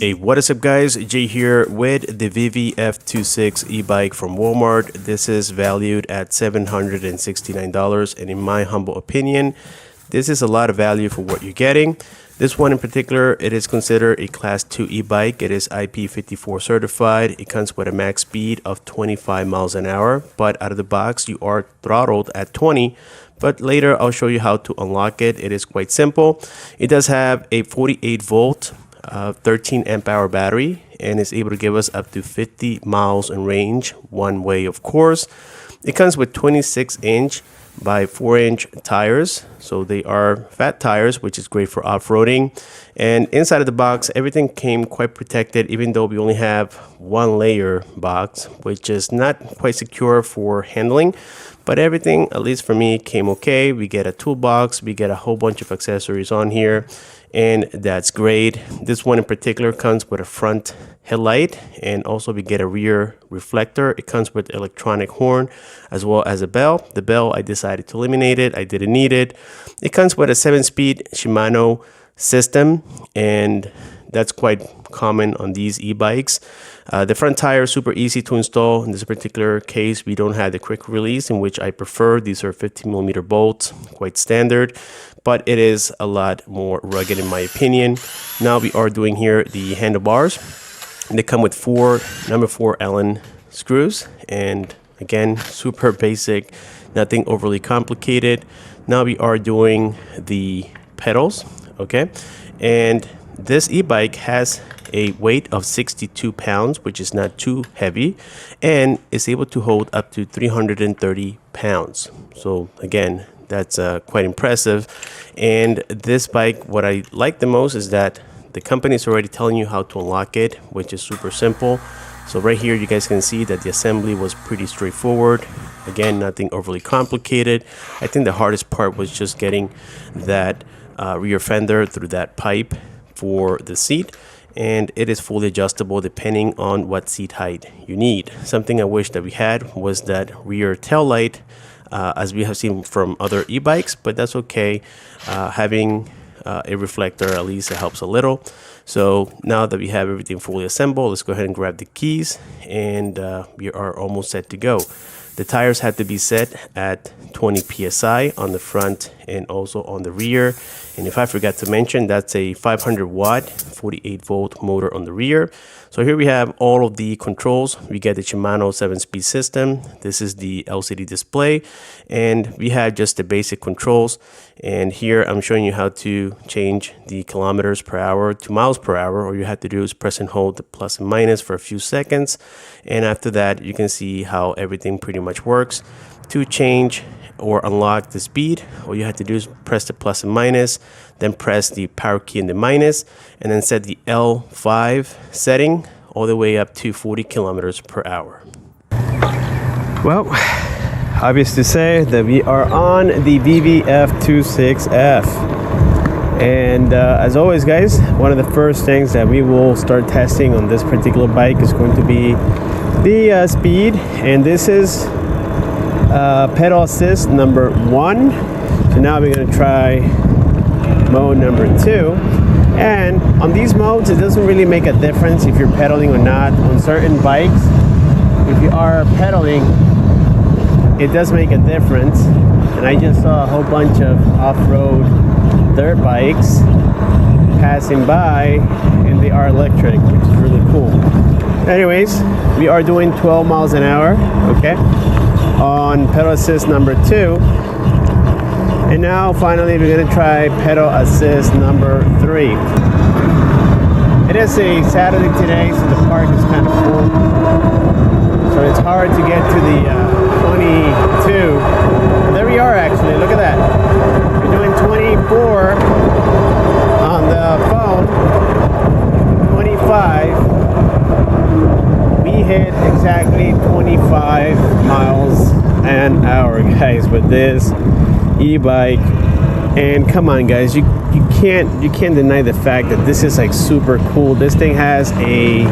Hey, what is up guys, Jay here with the Vivi F26 e-bike from Walmart. This is valued at $769 and in my humble opinion, this is a lot of value for what you're getting. This one in particular, it is considered a class 2 e-bike. It is IP54 certified. It comes with a max speed of 25 miles an hour, but out of the box you are throttled at 20. But later I'll show you how to unlock it. It is quite simple. It does have a 48 volt 13 amp hour battery and is able to give us up to 50 miles in range one way, of course. It comes with 26-inch by 4-inch tires, so they are fat tires, which is great for off-roading. And inside of the box, everything came quite protected, even though we only have one layer box, which is not quite secure for handling. But everything, at least for me, came okay. We get a toolbox, we get a whole bunch of accessories on here, and that's great. This one in particular comes with a front headlight, and also we get a rear reflector. It comes with electronic horn as well as a bell. The bell, I decided to eliminate it. I didn't need it. It comes with a 7-speed Shimano system, and that's quite common on these e-bikes. The front tire is super easy to install. In this particular case, we don't have the quick release, in which I prefer. These are 15mm bolts, quite standard, but it is a lot more rugged in my opinion. Now we are doing here the handlebars. They come with number 4 Allen screws, and again, super basic, nothing overly complicated. Now we are doing the pedals, okay? And this e-bike has a weight of 62 pounds, which is not too heavy, and is able to hold up to 330 pounds. So again, that's quite impressive. And this bike, what I like the most is that the company is already telling you how to unlock it, which is super simple. So right here, you guys can see that the assembly was pretty straightforward. Again, nothing overly complicated. I think the hardest part was just getting that rear fender through that pipe for the seat, and it is fully adjustable depending on what seat height you need. Something I wish that we had was that rear tail light, as we have seen from other e-bikes, but that's okay. Having a reflector, at least it helps a little. So now that we have everything fully assembled, let's go ahead and grab the keys, and we are almost set to go. The tires had to be set at 20 psi on the front and also on the rear. And if I forgot to mention, that's a 500 watt 48 volt motor on the rear. So here we have all of the controls. We get the Shimano 7-speed system. This is the LCD display, and we have just the basic controls. And here I'm showing you how to change the kilometers per hour to miles per hour. All you have to do is press and hold the plus and minus for a few seconds, and after that you can see how everything pretty much works. To change or unlock the speed, all you have to do is press the plus and minus, then press the power key and the minus, and then set the L5 setting all the way up to 40 kilometers per hour. Well, obvious to say that we are on the Vivi F26F, and as always guys, one of the first things that we will start testing on this particular bike is going to be the speed, and this is pedal assist number 1. So now we're going to try mode number 2, and on these modes it doesn't really make a difference if you're pedaling or not. On certain bikes, if you are pedaling, it does make a difference, and I just saw a whole bunch of off-road dirt bikes passing by, and they are electric, which is really cool. Anyways, we are doing 12 miles an hour, okay, on pedal assist number 2. And now finally we're going to try pedal assist number 3. It is a Saturday today, so the park is kind of full, so it's hard to get to the 22. There we are, actually, look at that. We're doing 24 on the phone, 25. We hit exactly 25 miles an hour, guys, with this e-bike. And come on guys, you can't deny the fact that this is like super cool. This thing has a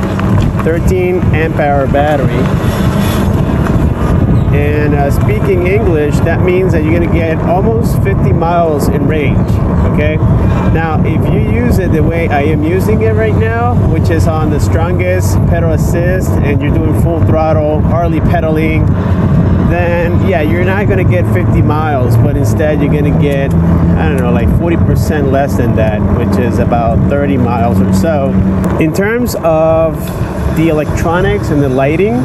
13 amp hour battery, And speaking English, that means that you're gonna get almost 50 miles in range, okay? Now, if you use it the way I am using it right now, which is on the strongest pedal assist, and you're doing full throttle, hardly pedaling, then yeah, you're not gonna get 50 miles, but instead you're gonna get, I don't know, like 40% less than that, which is about 30 miles or so. In terms of the electronics and the lighting,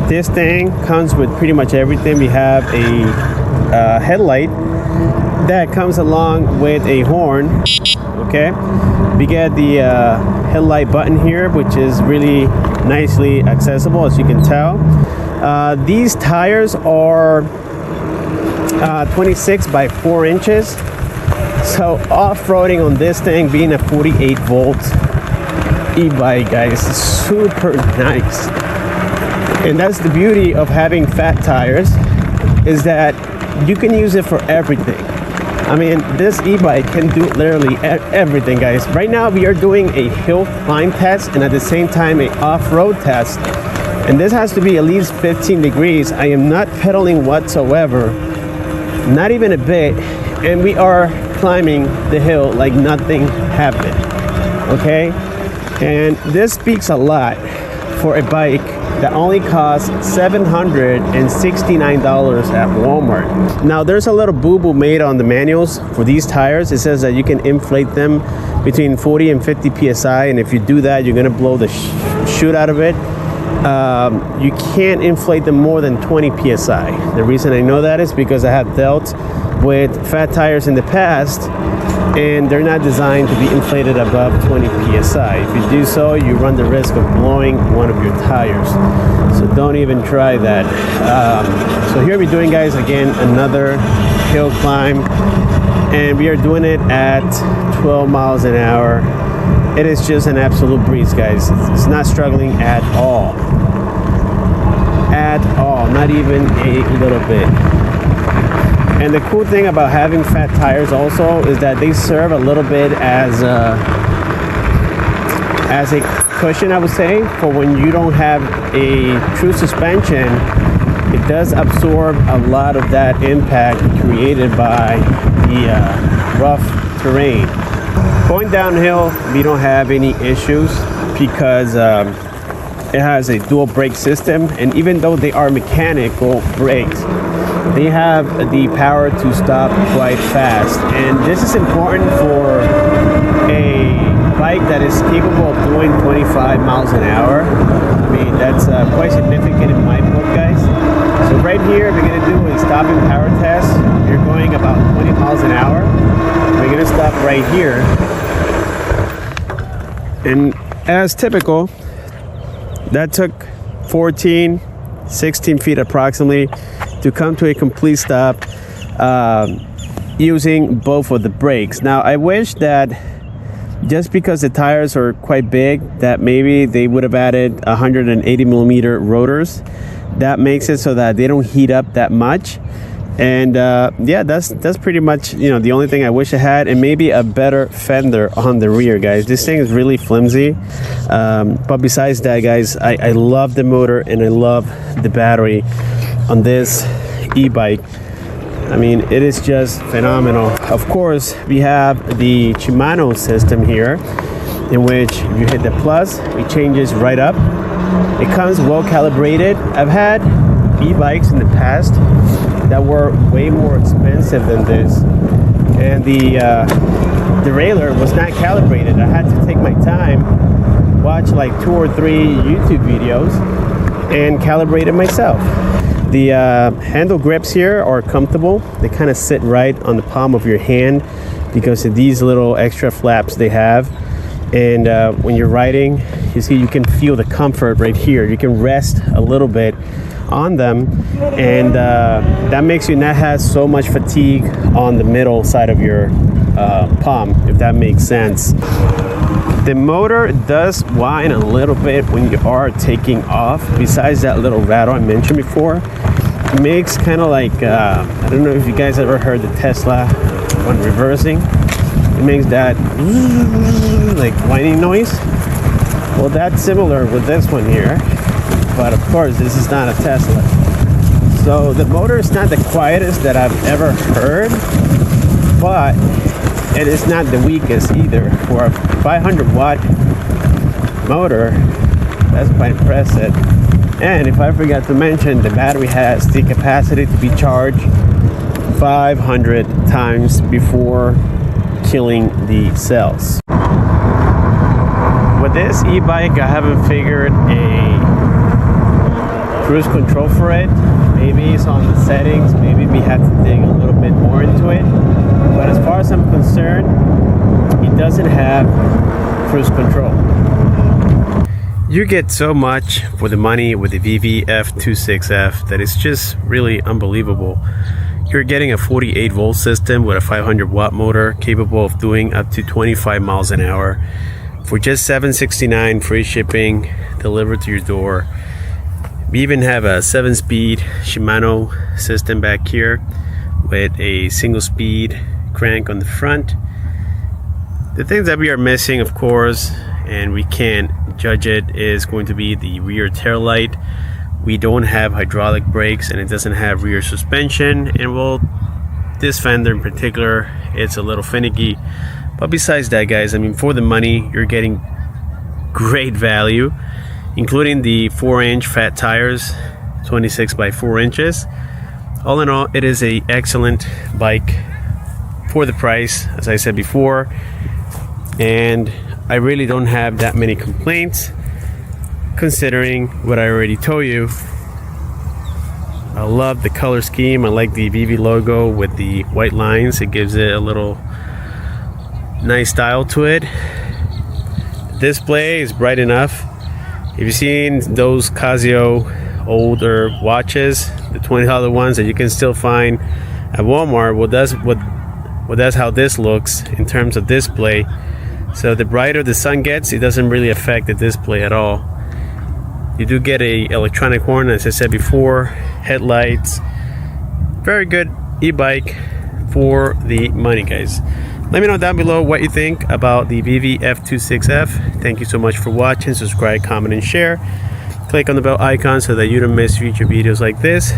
this thing comes with pretty much everything. We have a headlight that comes along with a horn, okay? We get the headlight button here, which is really nicely accessible, as you can tell. These tires are 26 by 4 inches. So off-roading on this thing, being a 48 volt e-bike, guys, is super nice. And that's the beauty of having fat tires, is that you can use it for everything. I mean, this e-bike can do literally everything, guys. Right now we are doing a hill climb test and at the same time a off-road test. And this has to be at least 15 degrees. I am not pedaling whatsoever, not even a bit. And we are climbing the hill like nothing happened, okay? And this speaks a lot for a bike that only costs $769 at Walmart. Now there's a little boo-boo made on the manuals for these tires. It says that you can inflate them between 40 and 50 psi, and if you do that, you're gonna blow the shoot out of it. You can't inflate them more than 20 psi. The reason I know that is because I have dealt with fat tires in the past, and they're not designed to be inflated above 20 psi. If you do so, you run the risk of blowing one of your tires. So don't even try that. So here we're doing, guys, again, another hill climb, and we are doing it at 12 miles an hour. It is just an absolute breeze, guys. It's not struggling at all. At all, not even a little bit. And the cool thing about having fat tires also is that they serve a little bit as a cushion, I would say, for when you don't have a true suspension. It does absorb a lot of that impact created by the rough terrain. Going downhill, we don't have any issues because it has a dual brake system, and even though they are mechanical brakes, they have the power to stop quite fast. And this is important for a bike that is capable of doing 25 miles an hour. I mean, that's quite significant in my book, guys. So right here, we're gonna do a stopping power test. You're going about 20 miles an hour. We're gonna stop right here. And as typical, that took 14, 16 feet approximately to come to a complete stop using both of the brakes. Now, I wish that just because the tires are quite big, that maybe they would have added 180 millimeter rotors. That makes it so that they don't heat up that much. And yeah, that's pretty much, you know, the only thing I wish I had, and maybe a better fender on the rear, guys. This thing is really flimsy. But besides that, guys, I love the motor and I love the battery on this e-bike. I mean, it is just phenomenal. Of course, we have the Shimano system here, in which you hit the plus, it changes right up. It comes well calibrated. I've had e-bikes in the past that were way more expensive than this, and the derailleur was not calibrated. I had to take my time, watch like 2 or 3 YouTube videos, and calibrate it myself. The handle grips here are comfortable. They kind of sit right on the palm of your hand because of these little extra flaps they have. And when you're riding, you see, you can feel the comfort right here. You can rest a little bit on them, and that makes you not have so much fatigue on the middle side of your palm, if that makes sense. The motor does whine a little bit when you are taking off. Besides that little rattle I mentioned before, it makes kind of like, I don't know if you guys ever heard the Tesla when reversing. It makes that like whining noise. Well, that's similar with this one here, but of course this is not a Tesla. So the motor is not the quietest that I've ever heard, but it is not the weakest either. For a 500 watt motor, that's quite impressive. And if I forgot to mention, the battery has the capacity to be charged 500 times before killing the cells. With this e-bike, I haven't figured a cruise control for it. Maybe it's on the settings, maybe we have to dig a little bit more into it. But as far as I'm concerned, it doesn't have cruise control. You get so much for the money with the Vivi F26F that it's just really unbelievable. You're getting a 48 volt system with a 500 watt motor capable of doing up to 25 miles an hour for just $769, free shipping, delivered to your door. We even have a 7-speed Shimano system back here with a single speed crank on the front. The things that we are missing, of course, and we can't judge it, is going to be the rear tail light. We don't have hydraulic brakes and it doesn't have rear suspension, and well, this fender in particular, it's a little finicky. But besides that, guys, I mean, for the money, you're getting great value, including the 4-inch fat tires, 26 by 4 inches. All in all, it is a excellent bike for the price, as I said before, and I really don't have that many complaints considering what I already told you. I love the color scheme. I like the Vivi logo with the white lines. It gives it a little nice style to it. The display is bright enough. If you've seen those Casio older watches, the $20 ones that you can still find at Walmart, well, that's how this looks in terms of display. So the brighter the sun gets, it doesn't really affect the display at all. You do get a electronic horn, as I said before, headlights. Very good e-bike for the money, guys. Let me know down below what you think about the Vivi F26F. Thank you so much for watching. Subscribe, comment, and share. Click on the bell icon so that you don't miss future videos like this.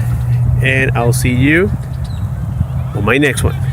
And I'll see you on my next one.